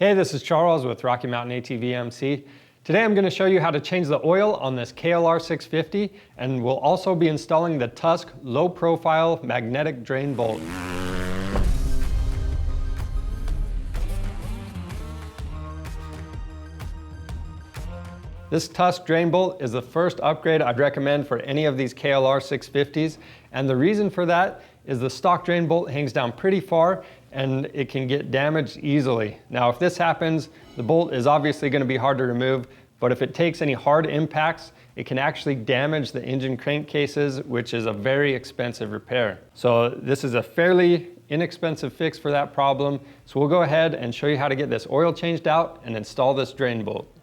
Hey, this is Charles with Rocky Mountain ATV MC. Today I'm going to show you how to change the oil on this KLR650, and we'll also be installing the Tusk low profile magnetic drain bolt. This Tusk drain bolt is the first upgrade I'd recommend for any of these KLR650s, and the reason for that is the stock drain bolt hangs down pretty far and it can get damaged easily. Now if this happens, the bolt is obviously going to be hard to remove, but if it takes any hard impacts, it can actually damage the engine crankcases, which is a very expensive repair. So this is a fairly inexpensive fix for that problem. So we'll go ahead and show you how to get this oil changed out and install this drain bolt.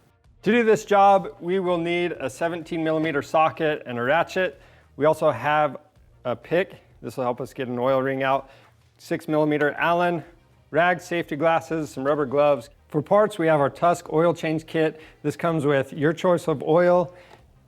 To do this job, we will need a 17mm socket and a ratchet. We also have a pick. This will help us get an oil ring out. 6mm Allen, rags, safety glasses, some rubber gloves. For parts, we have our Tusk oil change kit. This comes with your choice of oil,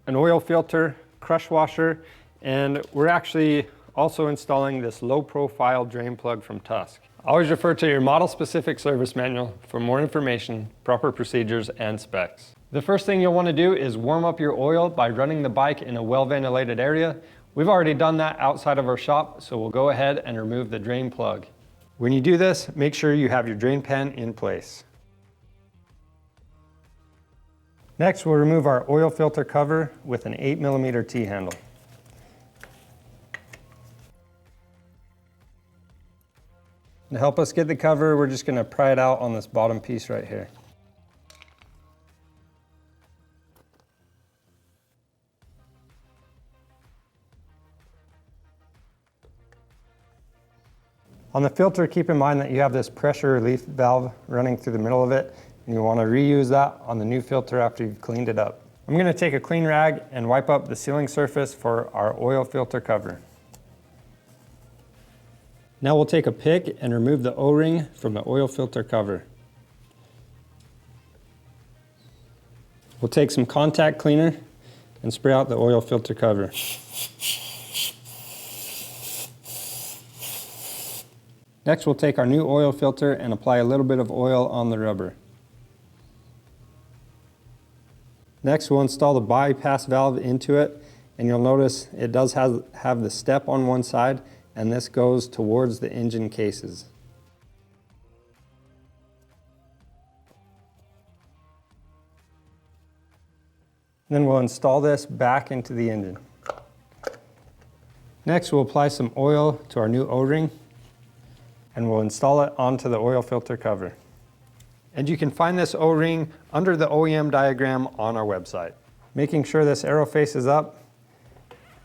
an oil filter, crush washer, and we're actually also installing this low profile drain plug from Tusk. Always refer to your model specific service manual for more information, proper procedures, and specs. The first thing you'll want to do is warm up your oil by running the bike in a well-ventilated area. We've already done that outside of our shop, so we'll go ahead and remove the drain plug. When you do this, make sure you have your drain pan in place. Next, we'll remove our oil filter cover with an 8mm T-handle. To help us get the cover, we're just going to pry it out on this bottom piece right here. On the filter, keep in mind that you have this pressure relief valve running through the middle of it, and you want to reuse that on the new filter after you've cleaned it up. I'm going to take a clean rag and wipe up the sealing surface for our oil filter cover. Now we'll take a pick and remove the O-ring from the oil filter cover. We'll take some contact cleaner and spray out the oil filter cover. Next, we'll take our new oil filter and apply a little bit of oil on the rubber. Next, we'll install the bypass valve into it, and you'll notice it does have the step on one side, and this goes towards the engine cases. Then we'll install this back into the engine. Next, we'll apply some oil to our new O-ring, and we'll install it onto the oil filter cover. And you can find this O-ring under the OEM diagram on our website. Making sure this arrow faces up,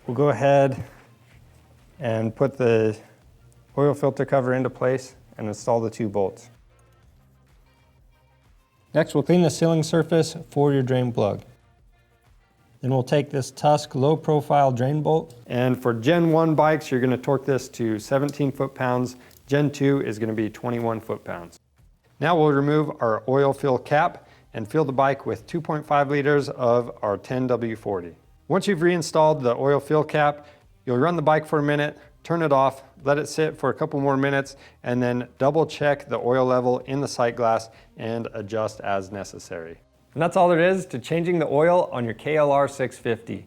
we'll go ahead and put the oil filter cover into place and install the two bolts. Next, we'll clean the sealing surface for your drain plug. Then we'll take this Tusk low profile drain bolt. And for Gen 1 bikes, you're going to torque this to 17 foot-pounds. Gen 2 is going to be 21 foot-pounds. Now we'll remove our oil fill cap and fill the bike with 2.5 liters of our 10W40. Once you've reinstalled the oil fill cap, you'll run the bike for a minute, turn it off, let it sit for a couple more minutes, and then double check the oil level in the sight glass and adjust as necessary. And that's all there is to changing the oil on your KLR650.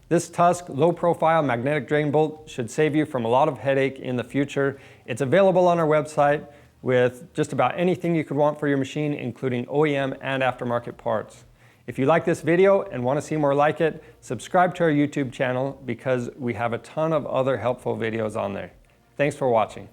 This Tusk low profile magnetic drain bolt should save you from a lot of headache in the future. It's available on our website with just about anything you could want for your machine, including OEM and aftermarket parts. If you like this video and want to see more like it, subscribe to our YouTube channel because we have a ton of other helpful videos on there. Thanks for watching.